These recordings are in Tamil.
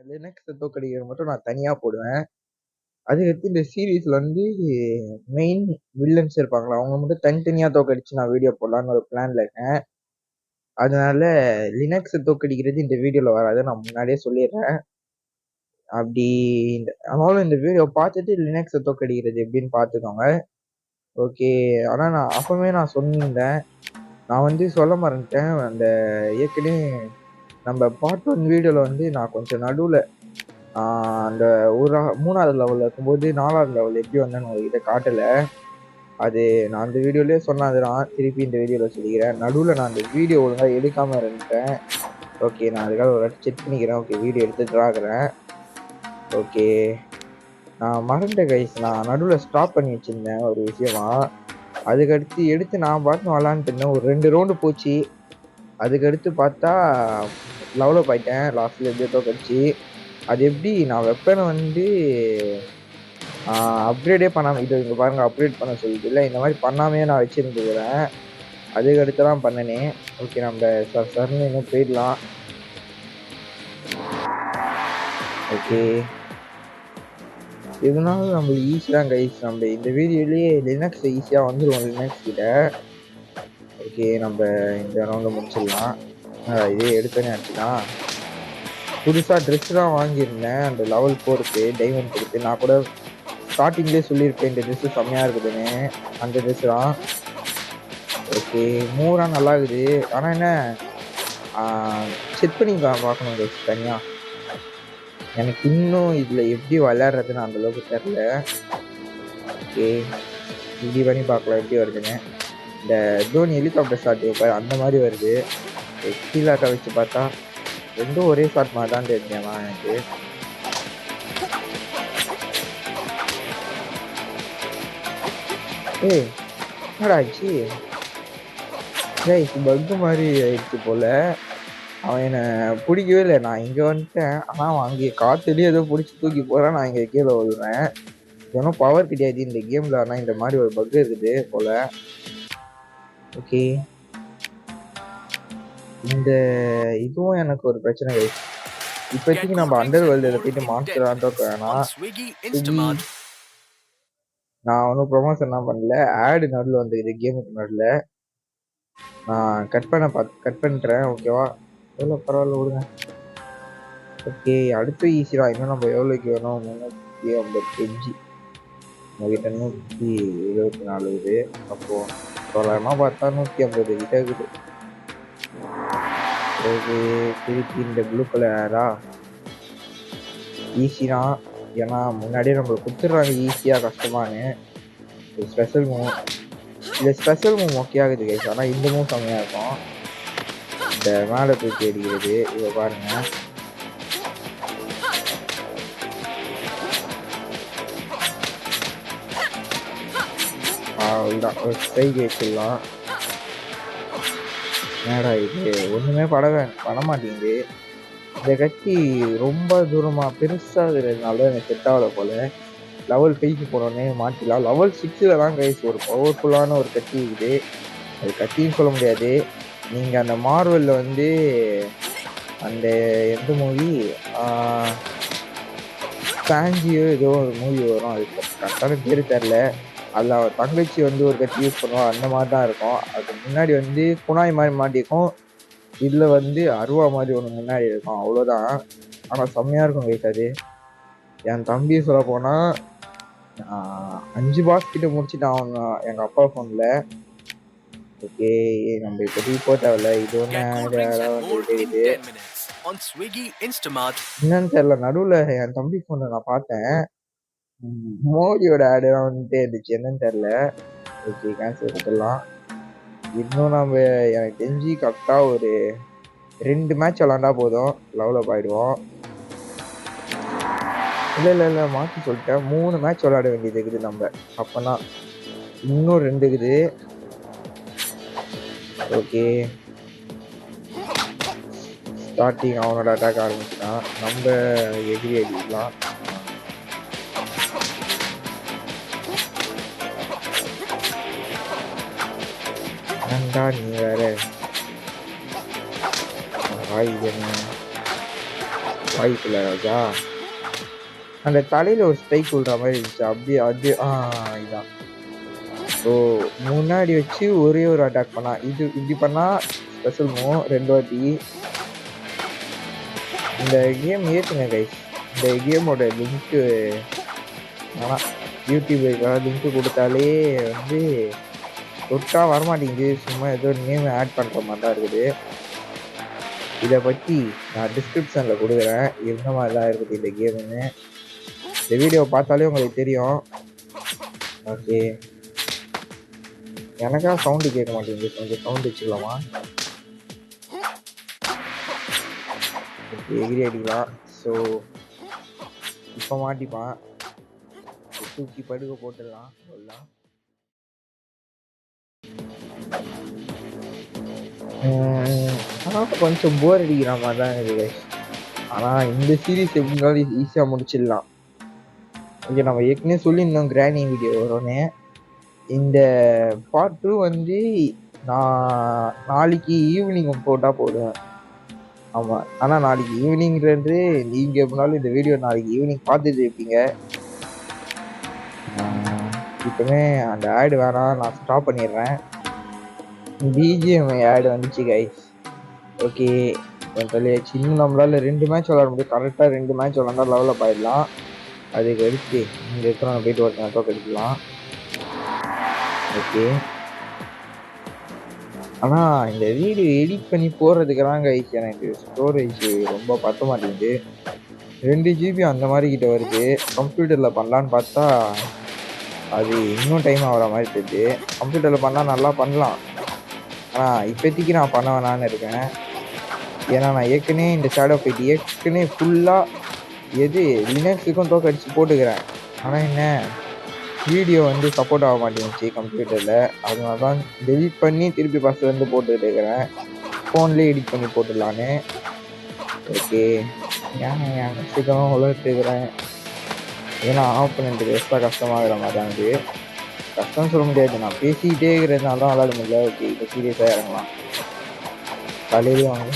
லினக்ஸ தோற்கடிக்கிறது மட்டும் நான் தனியா போடுவேன். அதுக்கடுத்து இந்த சீரிஸ்ல வந்து மெயின் வில்லன்ஸ் இருப்பாங்கல்ல, அவங்க மட்டும் தனித்தனியா தோற்கடிச்சு நான் வீடியோ போடலான்னு ஒரு பிளான்ல இருக்கேன். அதனால லினக்ஸ தோற்கடிக்கிறது இந்த வீடியோல வராது. நான் முன்னாடியே சொல்லிடுறேன். அப்படி ஆனாலும் இந்த வீடியோ பார்த்துட்டு லினக்ஸ தோற்கடிக்கிறது எப்படின்னு பார்த்துக்கோங்க. ஓகே. ஆனா நான் அப்பவே நான் சொல்லியிருந்தேன். நான் வந்து சொல்ல மறந்துட்டேன். அந்த ஏற்கனவே நம்ம பார்ட் 1 வீடியோல வந்து நான் கொஞ்சம் நடுவுல அந்த 3வது லெவல்ல இருக்கும்போது 4வது லெவல் எப்படி வந்தேன்னு உங்ககிட்ட காட்டல. அது நான் அந்த வீடியோலயே சொன்னதுதான். திருப்பி இந்த வீடியோல சொல்லிக்கிறேன். நடுவுல நான் அந்த வீடியோ ஒழுங்கா எடுக்காம இருந்துட்டேன். ஓகே. நான் அதுக்காக ஒரு வாட்டி செக் பண்ணிக்கிறேன். ஓகே. வீடியோ எடுத்துட்டு தான் இருக்கிறேன். ஓகே. நான் மறந்துட்டேன் கைஸ். நான் நடுவுல ஸ்டாப் பண்ணி வச்சிருந்தேன் ஒரு விஷயமா. அதுக்கடுத்து எடுத்து நான் பாட்டுன்னு விளாண்டுட்டு இருந்தேன். ஒரு 2 ரவுண்டு போச்சு. அதுக்கடுத்து பார்த்தா லெவல் அப் ஆயிட்டேன். லாஸ்ட்ல எப்படியோ தோற்கடிச்சு. அது எப்படி நான் வெப்பன வந்து அப்கிரேடே பண்ணாம இது இங்க பாருங்க அப்கிரேட் பண்ண சொல்லுது இல்ல. இந்த மாதிரி பண்ணாமயே நான் வச்சிருந்துக்கிறேன். அதுக்கடுத்து தான் பண்ணனே. ஓகே. நம்ம சர்ன்னு இன்னும் போயிடலாம். ஓகே. இருந்தாலும் நம்மளுக்கு ஈஸி தான் கைஸ். நம்ம இந்த வீடியோலயே லினக்ஸ் ஈஸியா வந்துருவோம் லினக்ஸ் கிட்ட. ஓகே. நம்ம இந்த ரவுண்ட முடிச்சிடலாம். இதே எடுத்தோன்னே அடிச்சுதான். புதுசா ட்ரெஸ் தான் வாங்கியிருந்தேன். அந்த லெவல் 4க்கு டைமண்ட் கொடுத்து நான் கூட ஸ்டார்டிங்லேயே சொல்லியிருப்பேன் இந்த ட்ரெஸ் செம்மையா இருக்குதுன்னு. அந்த ட்ரெஸ் தான். ஓகே. மூவரா நல்லா இருக்குது. ஆனா என்ன செக் பண்ணி பார்க்கணும் கைஸ் தனியா. எனக்கு இன்னும் இதுல எப்படி விளையாடுறதுன்னு அந்த அளவுக்கு தெரியல. ஓகே. இப்படி பண்ணி பார்க்கலாம் எப்படி வருதுன்னு. இந்த தோனி ஹெலிகாப்டர் ஷாட் அந்த மாதிரி வருது. கீழாக்க வச்சு பார்த்தா ரெண்டும் ஒரே ஷாட் மாதிரி தான் தெரிஞ்சேன் எனக்கு. ஏய் என்னடா ஆச்சு? பக்கு மாதிரி ஆயிடுச்சு போல. அவன் என்னை பிடிக்கவே இல்லை. நான் இங்கே வந்துட்டேன். ஆனால் அவன் அங்கே காற்றுலேயே ஏதோ பிடிச்சி தூக்கி போகிறான். நான் இங்கே கீழே விழுறேன். ஒன்றும் பவர் கிடையாது இந்த கேமில். ஆனால் இந்த மாதிரி ஒரு பக் இருக்குது போல. ஓகே. இந்த இதுவும் எனக்கு ஒரு பிரச்சனை. இப்போதைக்கு நம்ம அண்டர் வேர்ல்டில் போயிட்டு மாஸ்டர் ஆண்டோக்கு வேணாம். நான் ஒன்றும் ப்ரொமோஷன்லாம் பண்ணல. ஆடு நடுவில் வந்துக்குது கேமுக்கு நடுவில். நான் கட் பண்ணுறேன். ஓகேவா? எவ்வளோ பரவாயில்ல விடுங்க. ஓகே. அடுத்து ஈஸி தான். இன்னும் நம்ம எவ்வளோக்கு வேணும்? 355. நம்மகிட்ட 174 இருக்குது. அப்போ தோராயமாக பார்த்தா 150 கிட்ட இருக்குது. திருப்பி இந்த ப்ளூ கலரா ஈஸி தான். ஏன்னா முன்னாடியே நம்மளுக்கு கொடுத்துட்றாங்க ஈஸியாக கஷ்டமானு. ஸ்பெஷல் மூவ் இல்லை ஸ்பெஷல் மூவ் ஓகே ஆகுது கைஸ். ஆனால் இந்த மூவ் செம்மையாக இருக்கும். இந்த மேலே தூக்கி அடிக்கிறது இதை பாருங்க. அவ்வளோதான். ஒரு ஸ்ட்ரைக் வச்சிடலாம். என்னடா இது ஒன்றுமே பண்ண மாட்டேங்குது. இந்த கத்தி ரொம்ப தூரமாக பெருசாகிறதுனால எனக்கு செட் ஆகலை போல. லெவல் 5க்கு போனோடனே மாற்றிடலாம். லெவல் 6ல் தான் கைஸ் ஒரு பவர்ஃபுல்லான ஒரு கத்தி இருக்குது. அது கத்தின்னு சொல்ல முடியாது. நீங்கள் அந்த மார்வலில் வந்து அந்த எந்த மூவி சாஞ்சியோ ஏதோ ஒரு மூவி வரும். அது கரெக்டான பேர் தெரில. அதில் அவர் தங்கச்சி வந்து ஒரு கத்தி யூஸ் பண்ணுவோம். அந்த மாதிரி தான் இருக்கும். அது முன்னாடி வந்து குணாய் மாதிரி மாட்டிருக்கும். இதில் வந்து அருவா மாதிரி ஒன்று முன்னாடி இருக்கும். அவ்வளோதான். ஆனால் செம்மையாக இருக்கும் கைஸ் அது. என் தம்பி சொல்ல போனால் 5 பாஸ் கிட்ட முடிச்சுட்டான் அவங்க எங்கள் அப்பா ஃபோனில். ஓகே. நம்ம இப்போதைக்கு போக தேவையில்ல. இது ஒன்று என்னன்னு தெரியல. நடுவில் என் தம்பி ஃபோனில் நான் பார்த்தேன். மோடியோட ஆடு வந்துட்டே இருந்துச்சு. என்னன்னு தெரியல. ஓகே. கேன்சல் கொடுத்துடலாம். இன்னும் நம்ம எனக்கு தெரிஞ்சு கரெக்டாக ஒரு 2 மேட்ச் விளாண்டா போதும் லெவல் அப் ஆகிடுவோம். இல்லை மாற்றி சொல்லிட்டேன். 3 மேட்ச் விளாட வேண்டியது இருக்குது நம்ம. அப்போனா இன்னும் 2 இருக்குது. ஓகே. ஸ்டார்டிங் அவனோட அட்டாக் ஆரம்பிச்சுட்டான். நம்ம எகிரி அடிக்கலாம். ஏன்டா நீ வேற வாய்ப்பில்ல ராஜா. அந்த தலையில ஒரு ஸ்ட்ரைக் விடுற மாதிரி இருந்துச்சு. அப்படியே அது இதான். ஸோ முன்னாடி வச்சு ஒரே ஒரு அட்டாக் பண்ணா. இது இப்படி பண்ணா ஸ்பெஷல் மூவ் 2 வாட்டி. இந்த கேம் ஏத்துங்க கைஸ். இந்த கேமோட லிங்க்கு ஆனா யூடியூப்ல லிங்க் கொடுத்தாலே வந்து தொட்டா வரமாட்டேங்குது. சும்மா ஏதோ நேம் ஆட் பண்ற மாதிரி தான் இருக்குது. இதை பற்றி நான் டிஸ்கிரிப்ஷனில் கொடுக்குறேன் எந்த மாதிரி தான் இருக்குது இந்த கேமுன்னு. இந்த வீடியோ பார்த்தாலே உங்களுக்கு தெரியும். ஓகே, எனக்கா சவுண்டு கேட்க மாட்டேங்குது. கொஞ்சம் சவுண்டு வச்சுக்கலாமா? ஓகே, எகிரி அடிக்கலாம். ஸோ இப்போ மாட்டிப்பான். தூக்கி படுக்க போட்டுடலாம். சொல்லலாம் ஆனால் கொஞ்சம் போர் அடிக்கிற மாதிரி தான் இருக்குது. ஆனால் இந்த சீரீஸ் எப்படினாலும் ஈஸியாக முடிச்சிடலாம். ஓகே, நம்ம ஏற்கனவே சொல்லியிருந்தோம் கிராணி வீடியோ வரும்னு. இந்த பார்ட் 2 வந்து நான் நாளைக்கு ஈவினிங் போட்டால் போடுவேன். ஆமாம், ஆனால் நாளைக்கு ஈவினிங்கிறது நீங்கள் எப்படினாலும் இந்த வீடியோ நாளைக்கு ஈவினிங் பார்த்துட்டு இருப்பீங்க. இப்போமே அந்த ஆடு வேணாம், நான் ஸ்டாப் பண்ணிடுறேன். பிஜிஎம் ஆடு வந்துச்சு கைஸ். ஓகே, சொல்லியாச்சு. இன்னும் நம்மளால 2 மேட்ச் விளாட முடியும். கரெக்டாக 2 மேட்ச் விளாண்டா லெவலப் ஆகிடலாம். அதுக்கு அடுத்து இங்கே இருக்கிறவங்க போயிட்டு ஒருத்தங்க தோக்க அடிக்கலாம். ஓகே, ஆனால் இந்த வீடியோ எடிட் பண்ணி போடுறதுக்கெல்லாம் கைஸ் எனக்கு ஸ்டோரேஜ் ரொம்ப பத்த மாட்டேங்குது. 2 GB அந்த மாதிரி கிட்ட வருது. கம்ப்யூட்டரில் பண்ணலான்னு பார்த்தா அது இன்னும் டைம் ஆகிற மாதிரி தெரியுது. கம்ப்யூட்டரில் பண்ணால் நல்லா பண்ணலாம். ஆனால் இப்போதைக்கு நான் பண்ண வேணான்னு இருக்கேன். ஏன்னா நான் ஏற்கனவே இந்த ஷேடோ ஃபைட் ஏற்கனவே ஃபுல்லாக எது லினக்ஸுக்கும் தோக்கடிச்சு போட்டுக்கிறேன். ஆனால் என்ன வீடியோ வந்து சப்போர்ட் ஆக மாட்டேங்குச்சு கம்ப்யூட்டரில். அதனால தான் டெலிட் பண்ணி திருப்பி ஃபஸ்ட்டு வந்து போட்டுக்கிட்டு இருக்கிறேன். ஃபோன்லேயே எடிட் பண்ணி போட்டுடலான்னு. ஓகே, ஏன் சீக்கிரம் உலகத்துக்கிறேன். ஏன்னா ஆப்போனன்ட்டு எக்ஸ்ட்ரா கஷ்டமாகிற மாதிரி தான் இது. கஷ்டம்னு சொல்ல முடியாது, நான் பேசிக்கிட்டே இருக்கிறதுனால தான் விளாட முடியல. ஓகே, இப்போ சீரியஸாக இறங்கலாம். காலையிலேயே வாங்க.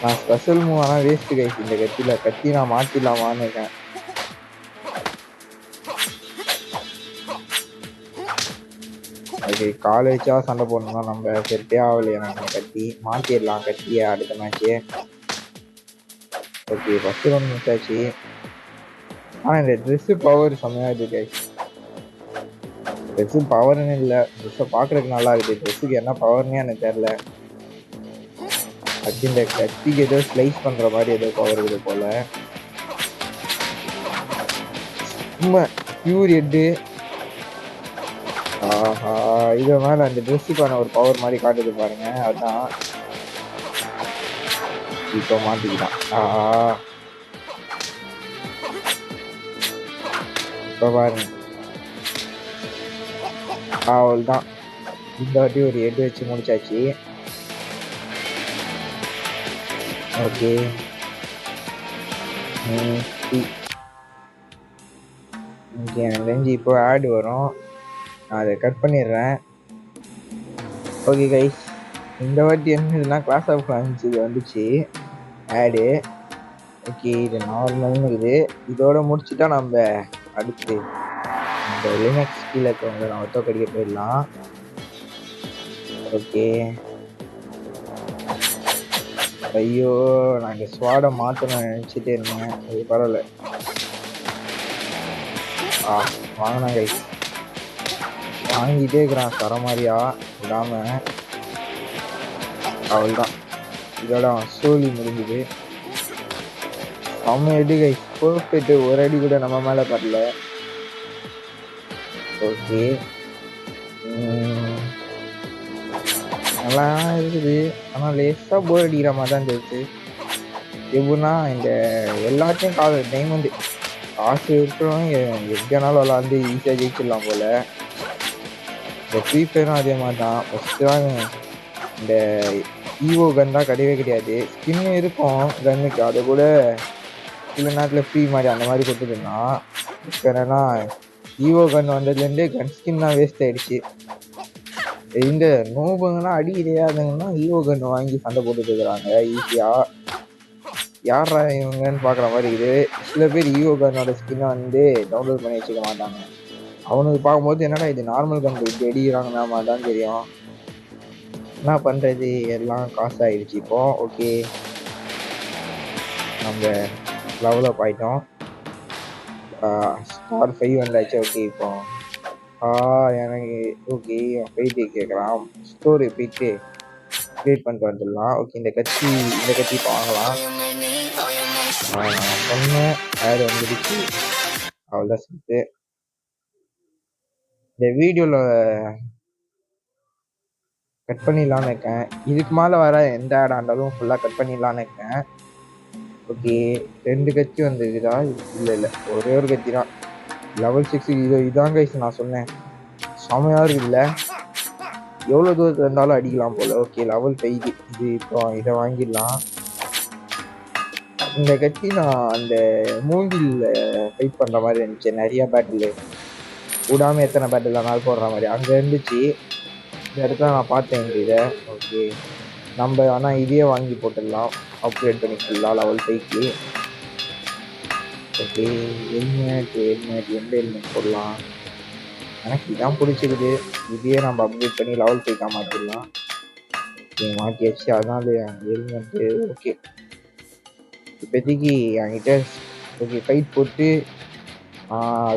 நான் ஸ்பெஷல் மூவ் ஆனால் வேஸ்ட்டு கைஸ். இந்த கத்தி நான் மாற்றிடலாமான்னு இருக்கேன். ஓகே, காலேஜா சண்டை போடணும்னா நம்ம செட்டே ஆகலை. எனக்கு கத்தி மாற்றிடலாம். கத்தியை அடுத்த match. Okay, first round miss ஆச்சு. ஆனால் இந்த ட்ரெஸ்ஸு பவர் செம்மையாக இருக்குது கைஸ். ட்ரெஸ்ஸு பவர்னு இல்லை, ட்ரெஸ்ஸை பார்க்குறதுக்கு நல்லா இருக்குது. ட்ரெஸ்ஸுக்கு என்ன பவர்னே எனக்கு தெரில. அது இந்த கத்திக்கு ஏதோ ஸ்லைஸ் பண்ணுற மாதிரி ஏதோ பவர் இருக்குது போல். சும்மா பியூர் ஹெட்டு. ஆஹா, இதை மேலே அந்த ட்ரெஸ்ஸுக்கான ஒரு பவர் மாதிரி காட்டுது பாருங்க. அதுதான் இப்போ மாட்டிக்கிட்டான். இப்போ பாருங்க, அவ்வளோதான். இந்த வாட்டி ஒரு ஹெட் வச்சு முடிச்சாச்சு. ஓகே, ஓகே, எனக்கு தெரிஞ்சு இப்போ ஆடு வரும். நான் அதை கட் பண்ணிடுறேன். ஓகே கைஸ், இந்த வாட்டி என்னதுன்னா கிளாஸ் ஆஃப் கிளான்ஸ் இது வந்துச்சு ஆடு. ஓகே, இது நார்மல்னு இருக்குது. இதோட முடிச்சுட்டா நம்ம அடுத்து இந்த லினக்ஸ் கீழே இருக்கவங்க நம்ம தோக்கடிக்க போயிடலாம். ஓகே, ஐயோ, நான் இந்த ஸ்வாடை மாற்றணும்னு நினச்சிட்டே இருந்தேன். அது பரவாயில்ல. வாங்கினா கைஸ், வாங்கிட்டே இருக்கிறான் தர மாதிரியா விடாம. அவள்தான், இதோட அவன் சோலி முடிஞ்சுது. அவன் எடு கைஸ், பர்ஃபெக்ட். ஒரு அடி கூட நம்ம மேலே பரல. ஓகே, நல்லா இருக்குது. ஆனால் லேஸாக போர் அடிக்கிற மாதிரி தான் இருந்துச்சு. எப்படின்னா இந்த எல்லாத்தையும் டைமண்டு காசு இருக்கிறவங்க எப்படியானாலும் விளாண்டு ஈஸியாக ஜெயிச்சிடலாம் போல். இந்த ஃப்ரீ ஃபயரும் அதே மாதிரி தான். ஃபஸ்ட்டு தான் இந்த ஈவோ கன் தான் கிடையவே கிடையாது. ஸ்கின்னு இருக்கும் கன்னுக்கு, அதை கூட சில நேரத்தில் ஃப்ரீ மாதிரி அந்த மாதிரி கொடுத்துட்டுருந்தான். இப்போ என்னன்னா ஈவோ கன் வந்ததுலேருந்து கன் ஸ்கின் தான் வேஸ்ட் ஆகிடுச்சு. இந்த நோபுங்கன்னா அடி கிடையாதுங்கன்னா ஹீரோ கன் வாங்கி சண்டை போட்டுட்டு இருக்கிறாங்க ஈஸியா. யாரா இவங்கன்னு பாக்குற மாதிரி இருக்குது. சில பேர் ஹீரோ கன்னோட ஸ்கின்னை வந்து டவுன்லோட் பண்ணி வச்சுக்க மாட்டாங்க. அவனுக்கு பார்க்கும்போது என்னடா இது நார்மல் கன் இப்படி அடிக்கிறாங்கன்னா தான் தெரியும். என்ன பண்றது, எல்லாம் காசு ஆயிடுச்சு இப்போ. ஓகே, நம்ம லெவலப் ஆயிட்டோம். ஸ்டார் 5 வந்தாச்சு. ஓகே, இப்போ எனக்கு ஓகே போயிட்டு கேட்கலாம். ஸ்டோரி போயிட்டு கிரியேட் பண்ணிட்டு வந்துடலாம். ஓகே, இந்த கத்தி இப்போ வாங்கலாம். சொன்னேன் ஆடு வந்துடுச்சு. அவ்வளோதான் சேர்த்து இந்த வீடியோவில் கட் பண்ணிடலான்னு இருக்கேன். இதுக்கு மேலே வர எந்த ஆடாக இருந்தாலும் ஃபுல்லாக கட் பண்ணிடலான்னு இருக்கேன். ஓகே, 2 கத்தி வந்துருக்குதா? இல்லை, ஒரே ஒரு கத்தி தான். லெவல் 6 இதான் கைஸ் நான் சொன்னேன். செமையாக இருக்குல்ல, எவ்வளோ தூரத்தில் இருந்தாலும் அடிக்கலாம் போல. ஓகே, லெவல் 5 இது. இப்போ இதை வாங்கிடலாம். இந்த கத்தி நான் அந்த மூங்கில் ஃபைட் பண்ணுற மாதிரி இருந்துச்சு. நிறைய பேட்டில் விடாமல் எத்தனை பேட்டில் ஆனாலும் போடுற மாதிரி அங்கே இருந்துச்சு. இந்த இடத்துல நான் பார்த்தேன் இதை. ஓகே, நம்ம ஆனால் இதையே வாங்கி போட்டுடலாம். அப்கிரேட் பண்ணிக்கலாம் லெவல் 5க்கு. ஓகே, ஹெல்மெட் எந்த ஹெல்மெட் போடலாம்? எனக்கு இதான் பிடிச்சிருக்குது. இதையே நம்ம அப்கிரேட் பண்ணி லெவல் 5க்காக மாற்றிடலாம். ஓகே, மாற்றியாச்சு. அதனால ஹெல்மெட்டு ஓகே. இப்போதைக்கு என்கிட்ட ஓகே ஃபைட் போட்டு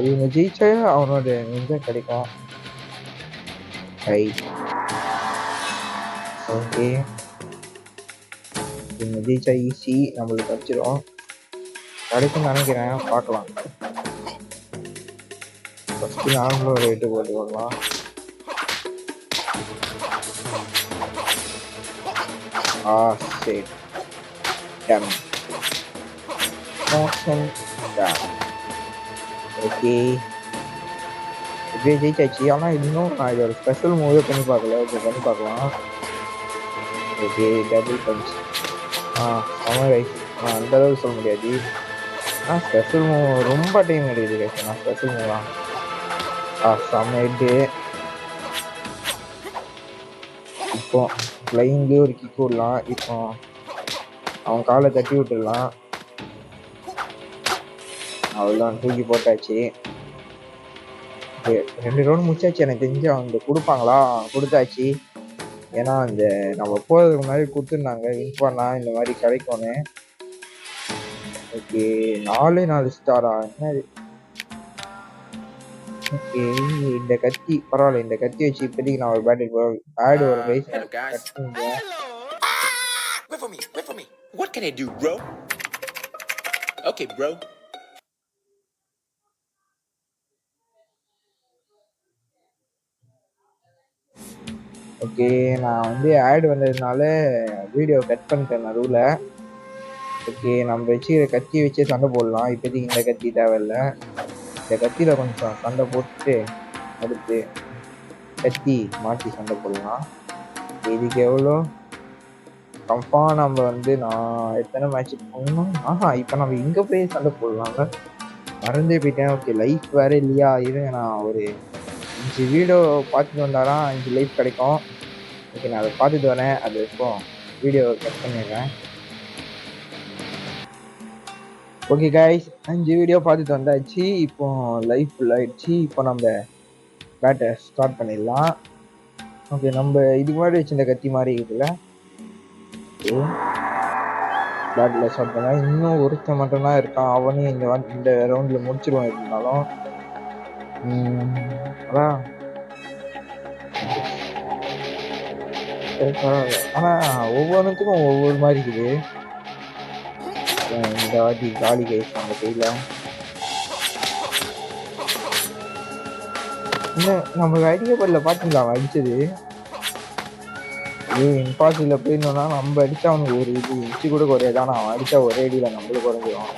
இவங்க ஜெயிச்சா அவனோட நெஞ்ச கிடைக்கும். ஓகே, இவங்க ஜெயிச்சா ஈஸி, நம்மளுக்கு கிடைச்சிடும். கிடைக்கும்னு நினைக்கிறேன், பார்க்கலாம். ஃபஸ்ட்டு நார்மலாக ஒரு ரேட்டு போட்டு வரலாம். சரி, ஓகே, இப்படியே ஜெயிச்சாச்சு. ஆனால் இன்னும் நான் இதோட ஸ்பெஷல் மூவே பண்ணி பார்க்கல. ஓகே, பண்ணி பார்க்கலாம். Okay, double punch. செம ரைஸ். அந்த அளவுக்கு சொல்ல முடியாது. ஸ்பெஷல் மூவ் ரொம்ப டைம் எடுக்குது கைஸ். நான் ஸ்பெஷல் மூவ் தான். செம்ம ஹெட்டு. இப்போ ஃப்ளைங்லேயே ஒரு கிக் விடலாம். இப்போ அவன் காலை தட்டி விட்டுடலாம். அவ்வளோதான், தூக்கி போட்டாச்சு. 2 ரவுண்ட் முடிச்சாச்சு. எனக்கு தெரிஞ்சு அவங்க கொடுப்பாங்களா? கொடுத்தாச்சு. ஏன்னா இந்த நம்ம போகிறதுக்கு முன்னாடி கொடுத்துருந்தாங்க இன்ஃபார்னா இந்த மாதிரி கிடைக்கும்னு. ஓகே, 4 ஸ்டாரா? என்னது? ஓகே, இந்த கத்தி பரவாயில்ல. இந்த கத்தி வச்சு இப்போதைக்கு நான் ஒரு பேட்டில் ஆடு ஒரு guys. Wait for me. What can I do, bro? Okay, bro. Okay, நான் வந்து ஆடு வந்ததுனால வீடியோ கட் பண்ணிட்டேன் நடுவில். ஓகே, நம்ம வச்சுக்கிற கத்தியை வச்சே சண்டை போடலாம். இப்போதைக்கு இந்த கத்தி தேவையில்லை. இந்த கத்தியில் கொஞ்சம் சண்டை போட்டு அடுத்து கத்தி மாற்றி சண்டை போடலாம். இதுக்கு எவ்வளோ கன்ஃபார்ம் நம்ம வந்து நான் எத்தனை மேட்ச் போடணும்? இப்போ நம்ம இங்கே போய் சண்டை போடலாம்ல, மறந்தே போயிட்டேன். ஓகே, லைஃப் வேறு இல்லையா? இருங்க, நான் ஒரு 5 வீடியோ பார்த்துட்டு வந்தாலும் 5 லைஃப் கிடைக்கும். ஓகே, நான் அதை பார்த்துட்டு வரேன். அது இப்போ வீடியோ கட் பண்ணிடுறேன். ஓகே கைஸ், 5 வீடியோ பார்த்துட்டு வந்தாச்சு. இப்போ லைஃப் ஃபுல் ஆயிடுச்சு. இப்போ நம்ம பேட்டை ஸ்டார்ட் பண்ணிடலாம். ஓகே, நம்ம இதுக்கு முன்னாடி வச்சிருந்த கத்தி மாதிரி இருக்குல்ல, பேட்டில் ஸ்டார்ட் பண்ணலாம். இன்னும் ஒருத்தன் மட்டும்தான் இருக்கான். அவனையும் இந்த ரவுண்டில் முடிச்சிருவான். இருந்தாலும் அதான் ஆனால் ஒவ்வொன்றுத்துக்கும் ஒவ்வொரு மாதிரி இருக்குது. இந்த வாட்டி காலி கைஸ் நம்ம கையில். இன்னும் நம்ம அடிக்கப்படல. பார்த்தீங்களா அவன் அடித்தது? இம்பாசிபிள் போயிருந்தோம்னா நம்ம அடித்தா அவனுக்கு ஒரு இன்ச்சு கூட குறையாது. ஆனால் அவன் அடித்தா ஒரே அடியில் நம்மளுக்கு குறைஞ்சிடும்.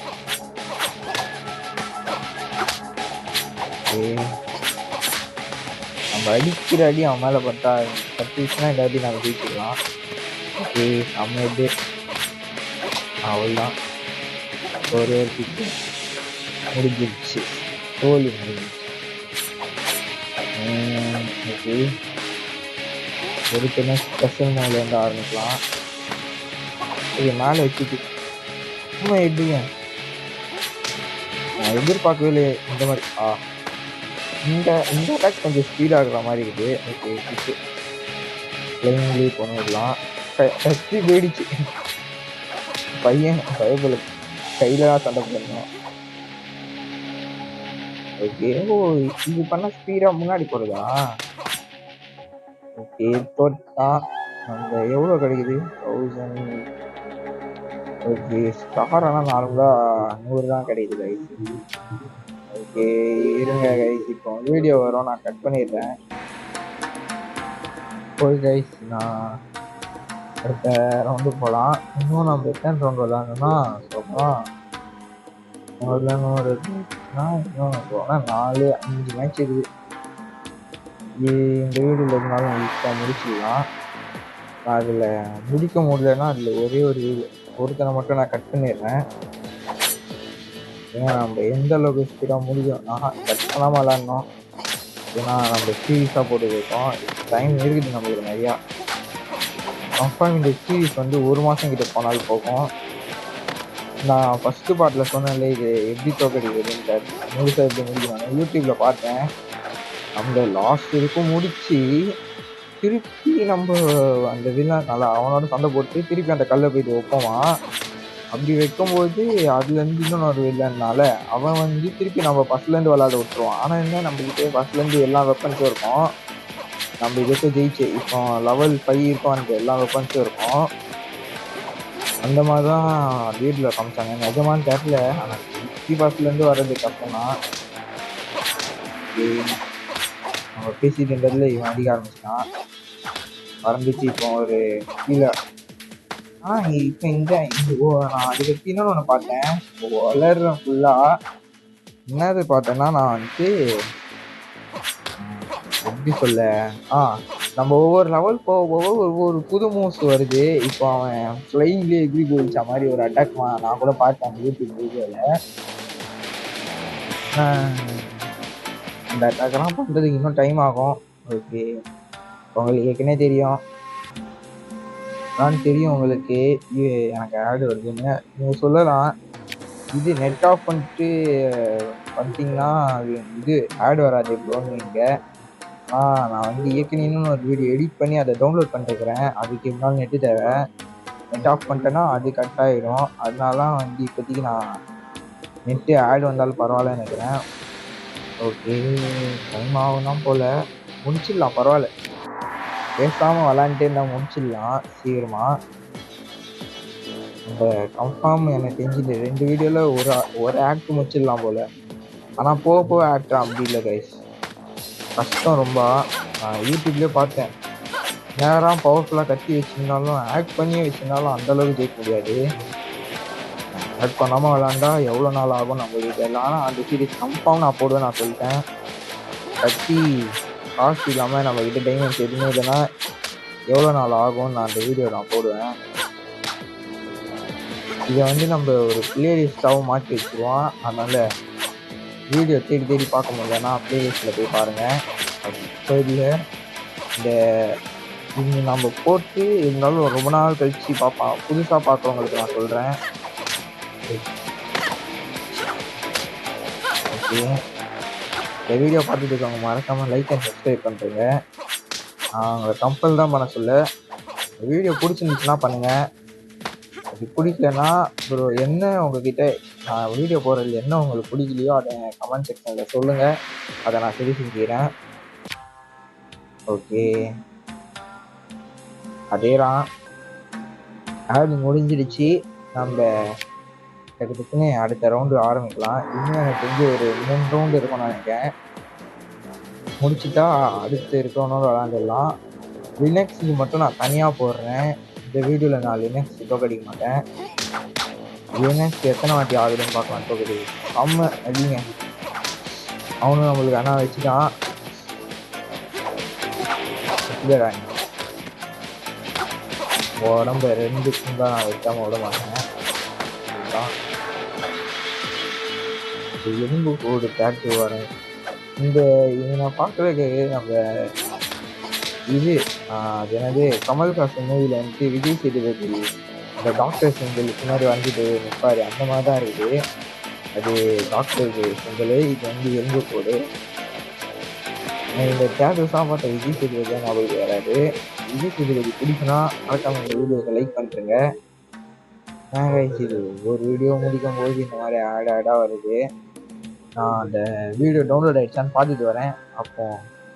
நம்ம அடிக்கிற அடி அவன் மேலே பட்டா பட்டுச்சுன்னா இந்த அடி நம்ம ஜெயிச்சிடலாம். ஓகே, நம்ம எப்படி அவ்வளோதான். ஒரே ஒரு கிக்கு முடிஞ்சிருச்சு. தோல்வி முடிஞ்சிருச்சு. ஓகே, எடுத்தோடனே ஸ்பெஷல் மோட்ல இருந்து ஆரம்பிக்கலாம். இது மேலே வச்சுட்டு சும்மா எப்படிங்க நான் எதிர்பார்க்கவே இல்லையே இந்த மாதிரி. இந்த இந்த அட்டாக் கொஞ்சம் ஸ்பீடாக இருக்கிற மாதிரி இருக்குது. ஓகே கிட்டு ஃப்ளைங்லேயே பண்ணிடலாம். கத்தி போயிடுச்சு. பையன் பயபுல கையில தான் சண்டை போடணும். ஓகே ஓ இது பண்ண ஸ்பீடா முன்னாடி போறதா? ஓகே தோட்டா அந்த எவ்வளோ கிடைக்குது 1000. ஓகே ஸ்டார் ஆனால் நார்மலா 100 தான் கிடைக்குது கைஸ். ஓகே இருங்க கைஸ், இப்போ வீடியோ வரும், நான் கட் பண்ணிடுறேன். போய் கைஸ் நான் அடுத்த ரவுண்டு போகலாம். இன்னும் நம்ம எத்தனை ரவுண்டு விளாடணும்னா சொல்லலாம் இன்னும் 4-5 மேட்ச் இருக்குது. இந்த வீடியோவில் இருந்தாலும் ஈஸியாக முடிச்சிடலாம். அதில் முடிக்க முடியலன்னா அதில் ஒருத்தனை மட்டும் நான் கட் பண்ணிடுறேன். ஏன்னா நம்ம எந்த அளவுக்கு ஸ்பீடாக முடியும் கட் பண்ணாமல் விளாட்ணும். ஏன்னா நம்ம சீரியஸாக போட்டு வைப்போம். டைம் இருக்குது நம்மளுக்கு நிறையா. கன்ஃபார்ம் இந்த சீரீஸ் வந்து 1 மாதம் கிட்ட போனாலும் போகும். நான் ஃபஸ்ட்டு பார்ட்டில் சொன்னேன்ல இது எப்படி தோக்கடிக்கிறதுன்னு முழுசாக எப்படி முடிக்கணும் யூடியூப்பில் பார்த்தேன். அந்த லாஸ்ட் வரைக்கும் முடித்து திருப்பி நம்ம அந்த வில்லன் நல்லா அவனோட சண்டை போட்டு திருப்பி அந்த கல்லை போயிட்டு வைப்போமா. அப்படி வைக்கும்போது அதுலேருந்து இன்னொரு வில்லன்னால அவன் வந்து திருப்பி நம்ம ஃபஸ்ட்லேருந்து விளாட விட்டுருவான். ஆனால் என்ன நம்மக்கிட்ட ஃபஸ்ட்லேருந்து எல்லா வெப்பன்ஸும் இருக்கும். நம்ம இதுக்கு ஜெயிச்சு இப்போ லெவல் 5 இருக்கும். அந்த எல்லா வெப்பன்ஸும் இருக்கும். அந்த மாதிரி தான் வீட்டில் காமிச்சாங்க. நிஜமானு தெரியல. ஆனால் ஃபஸ்ட்லேருந்து வர்றது கஷ்டம்தான். நம்ம பேசிட்டுன்றதுல இவன் அடிக்க ஆரம்பிச்சிட்டான். மறந்துச்சு இப்போ ஒரு கீழே இப்போ நான் அதுக்கு இன்னொன்று ஒன்று பார்த்தேன். வளர்றேன் ஃபுல்லாக என்னது பார்த்தேன்னா நான் வந்து எப்படி சொல்ல நம்ம ஒவ்வொரு லெவல் போக ஒவ்வொரு புது மூவ்ஸ் வருது. இப்போ அவன் ஃப்ளைங்லேயே எக்ரி போயிடுச்ச மாதிரி ஒரு அட்டாக் நான் கூட பார்த்தேன் யூடியூப் வீடியோவில். அந்த அட்டாக்லாம் பண்ணுறதுக்கு இன்னும் டைம் ஆகும். ஓகே உங்களுக்கு ஏற்கனவே தெரியும் உங்களுக்கு எனக்கு ஆடு வருதுன்னு நீங்கள் சொல்லலாம். இது நெட் ஆஃப் பண்ணிட்டு பண்ணிட்டீங்கன்னா இது ஆடு வராது ப்ரோன்னு நீங்கள். நான் வந்து ஏற்கனவே ஒரு வீடியோ எடிட் பண்ணி அதை டவுன்லோட் பண்ணிட்டுருக்கிறேன். அதுக்கு எப்படினாலும் நெட்டு தேவை. நெட் ஆஃப் பண்ணிட்டேன்னா அது கட் ஆகிடும். அதனால தான் வந்து இப்போதைக்கு நான் நெட்டு ஆடு வந்தாலும் பரவாயில்லன்னு நினைக்கிறேன். ஓகே டைம் ஆகும் தான் போல். முடிச்சிடலாம் பரவாயில்ல. பேசாமல் விளாண்டுட்டே இருந்தால் முடிச்சிடலாம் சீக்கிரமாக. நம்ம கன்ஃபார்ம் எனக்கு தெரிஞ்சு 2 வீடியோவில் ஒரு ஆக்ட் முடிச்சிடலாம் போல். ஆனால் போக போக ஆக்ட் அப்படி இல்லை கைஸ், கஷ்டம் ரொம்ப. யூடியூப்லேயே பார்த்தேன். நேரம் பவர்ஃபுல்லாக கட்டி வச்சுருந்தாலும் ஆக்ட் பண்ணியே வச்சுருந்தாலும் அந்தளவுக்கு ஜெயிக்க முடியாது. ஆக்ட் பண்ணாமல் விளாண்டா எவ்வளோ நாள் ஆகும் நம்மளுக்கு தெரியல. ஆனால் அந்த சீரீஸ் கன்ஃபார்ம் நான் போடுவேன். நான் சொல்லிட்டேன். கட்டி காசு இல்லாமல் நம்மக்கிட்ட டைமண்ட்ஸ் எதுவுமே இல்லைன்னா எவ்வளோ நாள் ஆகும்னு நான் அந்த வீடியோ நான் போடுவேன். இதை வந்து நம்ம ஒரு பிளேலிஸ்ட்டாகவும் மாற்றி வச்சுருவோம். அதனால் வீடியோ தேடி பார்க்க முடியலன்னா பிளேலிஸ்ட்டில் போய் பாருங்கள். இப்போ இல்லை இந்த இது நம்ம போட்டு இருந்தாலும் ரொம்ப நாள் கழித்து பார்ப்பான். புதுசாக பார்க்குறவங்களுக்கு நான் சொல்கிறேன். ஓகே இந்த வீடியோ பார்த்துட்டு இருக்கவங்க மறக்காமல் லைக் அண்ட் சப்ஸ்கிரைப் பண்ணுறேங்க. அவங்களை கம்பல் தான் பண்ண சொல்ல. வீடியோ பிடிச்சிருந்துச்சுன்னா பண்ணுங்கள். அப்படி பிடிக்கலன்னா ப்ரோ என்ன உங்ககிட்ட நான் வீடியோ போடுறது என்ன உங்களுக்கு பிடிக்கலையோ அதை கமெண்ட் செக்ஷனில் சொல்லுங்கள். அதை நான் சரி செஞ்சுக்கிறேன். ஓகே அதேதான் ஆடு முடிஞ்சிடுச்சு. நம்ம டக்குன்னு அடுத்த ரவுண்டு ஆரம்பிக்கலாம். இன்னும் எனக்கு தெரிஞ்சு ஒரு 3 ரவுண்டு இருக்கும்னு நினைக்கிறேன். முடிச்சுட்டா அடுத்து இருக்கிறவனோட விளாண்டுடலாம். லினக்ஸுக்கு மட்டும் நான் தனியாக போடுறேன். இந்த வீடியோவில் நான் லினக்ஸ் தோக்கடிக்க மாட்டேன். லினக்ஸ் எத்தனை வாட்டி ஆகுதுன்னு பார்க்கலாம். தோக்கடி அம்மா அடிங்க. அவனும் நம்மளுக்கு அண்ணா வச்சுட்டான். உடம்பு 2க்கும் தான் நான் வைக்காமல் விட மாட்டேன். எலும்பு கூடு கேட்டு வரேன். இந்த நான் பார்க்குறதுக்கு நம்ம இது அது என்னது கமல்ஹாசன் மூவில வந்துட்டு விஜய் சேதுபதி இந்த டாக்டர் சிங்கிள் பின்னாடி வந்துட்டு நிற்பாரு அந்த மாதிரி தான் இருக்குது. அது டாக்டர் சிங்கிள், இது வந்து எலும்பு கோடு. இந்த தேட்டர்ஸ்லாம் பார்த்தா விஜய் சேதுபதி தான் ஞாபகம் வராது. விஜய் சேதுபதி பிடிக்குன்னா மறக்காம இந்த வீடியோவை லைக் பண்ணுறேங்க. இது ஒரு வீடியோ முடிக்கும் போது இந்த மாதிரி ஆடாக வருது. நான் அந்த வீடியோ டவுன்லோட் ஆகிடுச்சான்னு பார்த்துட்டு வரேன். அப்போ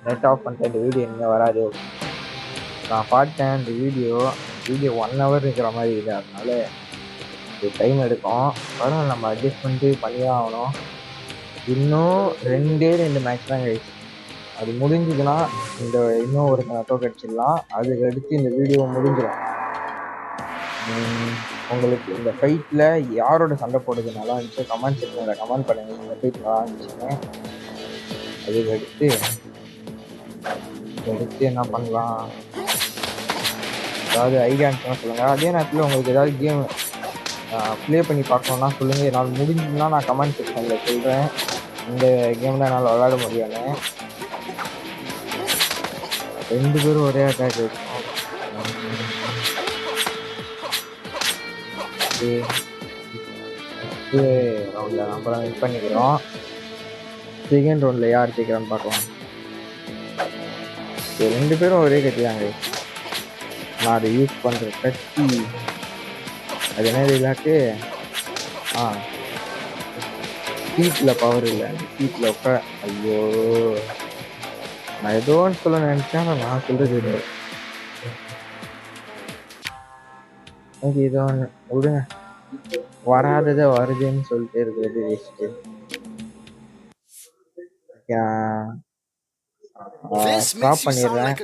நெட் ஆஃப் பண்ணிட்டு இந்த வீடியோ இனிமேல் வராது. நான் பார்த்தேன் இந்த வீடியோ 1 ஹவர் இருக்கிற மாதிரி இருக்குது. அதனால இது டைம் எடுக்கும். பரவாயில்ல, நம்ம அட்ஜஸ்ட் பண்ணிட்டு பண்ணி தான் ஆகணும். இன்னும் 2 மேட்ச் தான் கழிச்சு. அது முடிஞ்சதுன்னா இந்த இன்னும் ஒரு டோக்கன் அடிச்சிடலாம். அதுக்கு அடுத்து இந்த வீடியோ முடிஞ்சிடும். உங்களுக்கு இந்த ஃபைட்டில் யாரோட சண்டை போடுறது நல்லா இருந்துச்சு கமெண்ட் செக்ஷனில் கமெண்ட் பண்ணுங்கள். இந்த ஃபைட் நல்லா இருந்துச்சுன்னு. அதுக்கு அடுத்து என்ன பண்ணலாம், ஏதாவது ஐடியா இருந்துச்சுன்னா சொல்லுங்கள். அதே நேரத்தில் உங்களுக்கு ஏதாவது கேம் ப்ளே பண்ணி பார்க்கணுன்னா சொல்லுங்கள். என்னால் முடிஞ்சதுன்னா நான் கமெண்ட் செக்ஷனில் சொல்கிறேன் இந்த கேம் தான் என்னால் விளையாட முடியும்னு. 2 பேரும் ஒரே அட்டாக் இருக்கும். ரவுண்டில் நம்ம வின் பண்ணிக்கிறோம். செகண்ட் ரவுண்டில் யார் ஜெயிக்கிறான்னு பார்க்கலாம். 2 பேரும் ஒரே கட்டி தாங்க. நான் அதை யூஸ் பண்ணுற கட்டி அது என்ன இல்லாட்டு சீட்டில் பவர் இல்லை. சீட்டில் உட்கார ஐயோ, நான் ஏதோ ஒன்று சொல்ல நினச்சேன். நான் சொல்கிறது இல்லை. ஓகே, ஏதோ ஒன்று விடுங்க. வராததை வருதுன்னு சொல்லிட்டு இருக்கிறது வேஸ்ட்டு. ஸ்டாப் பண்ணிடுறேன்.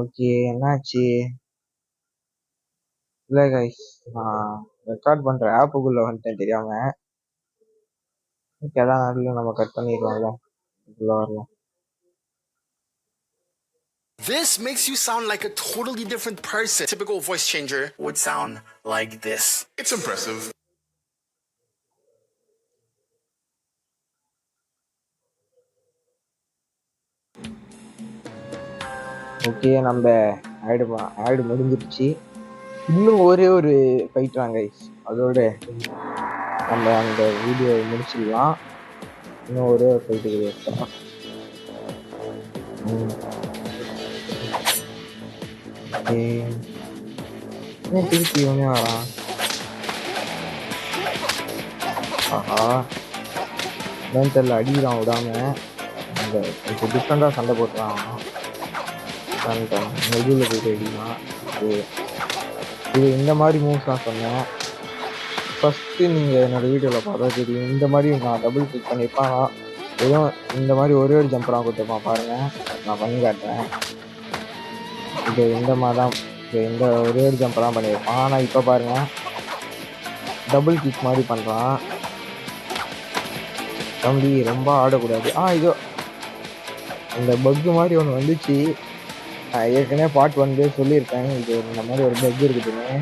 ஓகே, என்னாச்சு? இல்லை கைஸ், நான் ரெக்கார்ட் பண்ணுற ஆப்புக்குள்ளே வந்துட்டேன் தெரியாம. ஓகே, அதான் நடுவில் நம்ம கட் பண்ணிடுவோம்ல, இதுக்குள்ளே வரலாம். This makes you sound like a totally different person. Typical voice changer would sound like this. It's impressive. Okay, நம்ம ஆடு முடிஞ்சிருச்சு. இன்னும் ஒரே ஒரு ஃபைட் தான் கைஸ், அதோட நம்ம அந்த வீடியோ முடிச்சிடலாம். இன்னும் ஒரே ஒரு ஃபைட்டுக்கு வச்சோம். திருப்பி ஒன்னே வரான். ஆஹா, என்னன்னு தெரியல, அடிக்கிறான் விடாம. அந்த கொஞ்சம் டிஃப்ரெண்டாக சண்டை போட்டுறான். நெடுவில் போயிட்டு அடிக்கலாம். இது இந்த மாதிரி மூவ்ஸ்லாம் சொன்னேன். ஃபஸ்ட்டு நீங்கள் என்னோடய வீடியோவில் பார்த்தா தெரியும். இந்த மாதிரி நான் டபுள் கிளிக் பண்ணியிருப்பேன். ஆனால் எதுவும் இந்த மாதிரி ஒரே ஒரு ஜம்பராக கொடுத்துருப்பான் பாருங்கள். நான் பண்ணி காட்டுறேன். இது இந்த மாதிரி தான், இந்த ஒரே ஒரு ஜம்பராக பண்ணியிருப்பான். ஆனால் இப்போ பாருங்கள், டபுள் கிளிக் மாதிரி பண்ணுறான். தம்பி ரொம்ப ஆடக்கூடாது. இதோ அந்த பக்கு மாதிரி ஒன்று வந்துச்சு. ஏற்கனவே பார்ட் 1 சொல்லியிருக்கேன், இது இந்த மாதிரி ஒரு பக் இருக்குதுன்னு.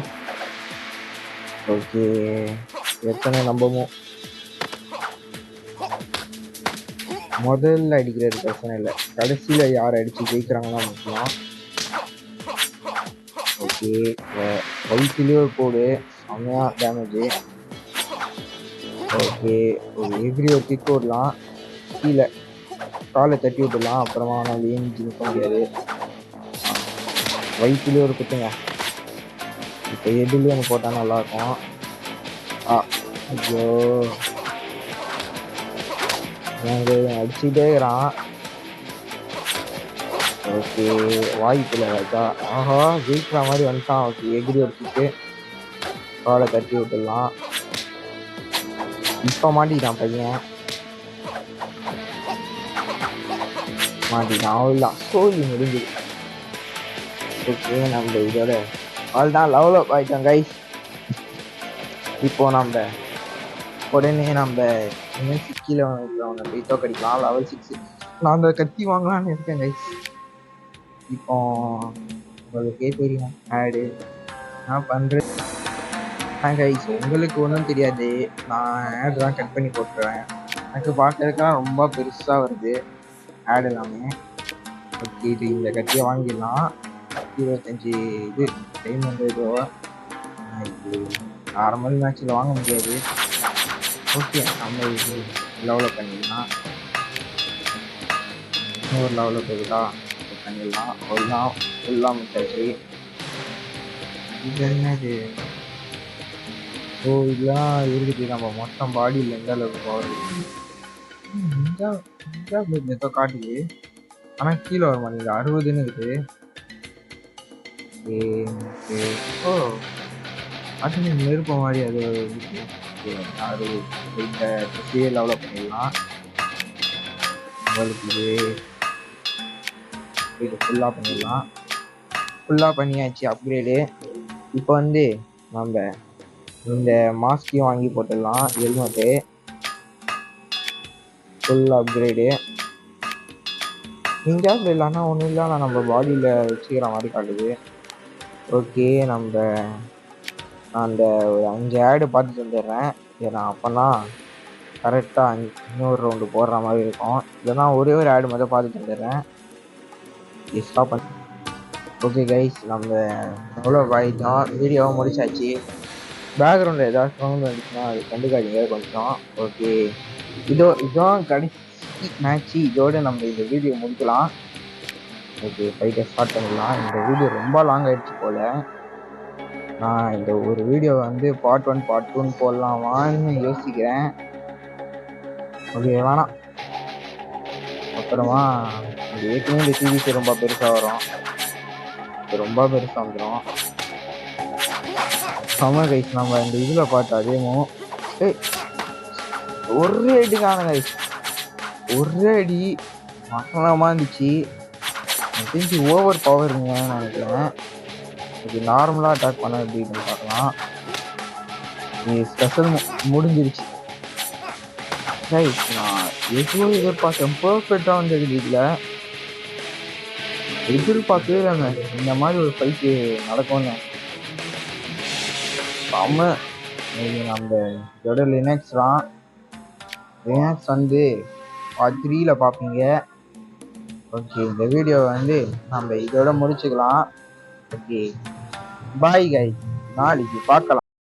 ஓகே, எத்தனை நம்பமோ. முதல்ல அடிக்கிறது பிரச்சனை இல்லை, கடைசியில் யார் அடித்து ஜெயிக்கிறாங்கன்னா முக்கியம். ஓகே, வயிற்றுலேயே ஒரு போடு, செம்மையாக டேமேஜு. ஓகே, ஒரு எவ்ரி ஒரு கிக் ஓடலாம், கீழே காலை தட்டி விட்டுடலாம். அப்புறமா நான் ஏஞ்சி நிற்க முடியாது. வயிற்றுலேயே ஒரு குத்துங்க. இப்போ எதுலேயும் ஒன்று போட்டால் நல்லாயிருக்கும். ஐயோ, நாங்கள் அடிச்சுக்கிட்டே இருக்கிறான். ஓகே, வாய்ப்பில் இருக்கா. ஆஹா, ஜெயிக்கிற மாதிரி வந்துட்டான். ஓகே, எகிரி அடிச்சுட்டு காலை தட்டி விட்டுடலாம். இப்போ மாட்டிக்கிட்டான் பையன், மாட்டிக்கிட்டான். அவ்வளோதான், ஸ்டோரி முடிஞ்சுது. ஓகே, நம்ம இதோட அவ்வளோதான் லெவல் அப் ஆகிட்டோம் கைஸ். இப்போ நம்ம உடனே நம்ம கீழே அவனை போய் தோக்கடிக்கலாம். லெவல் 6 நான் அந்த கத்தி வாங்கலான்னு இருக்கேன் கைஸ். இப்போ உங்களுக்கே தெரியும் ஆடு நான் பண்ணுறேன் கைஸ். உங்களுக்கு ஒன்றும் தெரியாது, நான் ஆட் தான் கட் பண்ணி போட்டுருவேன். எனக்கு பார்க்கறதுக்கெல்லாம் ரொம்ப பெருசா வருது ஆட் எல்லாமே. ஓகே, இது இந்த கத்தியை வாங்கிடலாம். 25 இது டைமண்ட் ஏதோ. இது நார்மல் மேட்ச்சில் வாங்க முடியாது. ஓகே, நம்ம இது லெவலப் பண்ணிடலாம். இன்னொரு லெவலப் இருக்குதா பண்ணிடலாம். அவ்வளோதான், ஃபுல்லாக முடிச்சாச்சு. இது என்னது? ஸோ இதெல்லாம் இருக்குது. நம்ம மொத்தம் பாடியில் எந்த அளவுக்கு பவர் இருக்குது ஏதோ காட்டுது. ஆனால் கீழே வர மாட்டேங்குது. 60ன்னு இருக்குது. ஓ, அது நெருப்ப மாதிரி அது இருக்கு. அது இந்த ட்ரெஸ்ஸையே டெவலப் பண்ணிடலாம். உங்களுக்கு இது ஃபுல்லாக பண்ணிடலாம். ஃபுல்லாக பண்ணியாச்சு அப்கிரேடு. இப்போ வந்து நம்ம இந்த மாஸ்கையும் வாங்கி போட்டுடலாம். Helmet full upgrade. இங்கே இல்லைன்னா ஒன்றும் இல்லை, ஆனால் நம்ம பாடியில் வச்சுக்கிற மாதிரி காட்டுது. ஓகே, நம்ம அந்த ஒரு 5 ஆடு பார்த்துட்டு வந்துடுறேன். ஏன்னா அப்போனா கரெக்டாக இன்னொரு ரவுண்டு போடுற மாதிரி இருக்கும். இல்லைன்னா ஒரே ஒரு ஆடு மட்டும் பார்த்துட்டு வந்துடுறேன். ஸ்டாப் பண்ணி. ஓகே கைஸ், நம்ம எவ்வளோ ஆகிட்டோம். வீடியோவை முடிச்சாச்சு. பேக்ரவுண்டில் ஏதாவது சவுண்ட் வந்துச்சுன்னா அது கண்டுக்காதீங்க கொஞ்சம். ஓகே, இதுதான் கடைசி மேட்ச்சு. இதோடு நம்ம இந்த வீடியோ முடிக்கலாம். ஓகே, ஃபைட்டை ஸ்டார்ட் பண்ணிடலாம். இந்த வீடியோ ரொம்ப லாங் ஆகிடுச்சு போல். நான் இந்த ஒரு வீடியோ வந்து பார்ட் 1 பார்ட் 2 போடலாமான்னு யோசிக்கிறேன். ஓகே, வேணாம். அப்புறமா இந்த ஏற்கனவே இந்த சீரீஸ் ரொம்ப பெருசாக வரும். ரொம்ப பெருசாக வந்துடும். செம்ம கைஸ், நம்ம இந்த இதில் பார்த்து அதேமும் ஒரு அடிக்கான கைஸ், ஒரு அடி மசனமாக இருந்துச்சு. தெரிஞ்சு ஓவர் பவருங்க நினைக்கிறேன். இது நார்மலாக அட்டாக் பண்ண அப்படின்னு பார்க்கலாம். இது ஸ்பெஷல் முடிஞ்சிருச்சு கைஸ். நான் எதுவும் எதிர்பார்த்தேன், பர்ஃபெக்டாக வந்தது. இதில் எதிர்பார்க்கவே இல்லைங்க இந்த மாதிரி ஒரு ஃபைட்டு நடக்கும்னு. செம்ம. இது நம்ம இதோட லினக்ஸ் தான். லினக்ஸ் வந்து பார்ட் 3ல் பார்ப்பீங்க. ஓகே, இந்த வீடியோ வந்து நம்ம இதோட முடிச்சுக்கலாம். ஓகே, பாய் கைஸ், நாளைக்கு பார்க்கலாம்.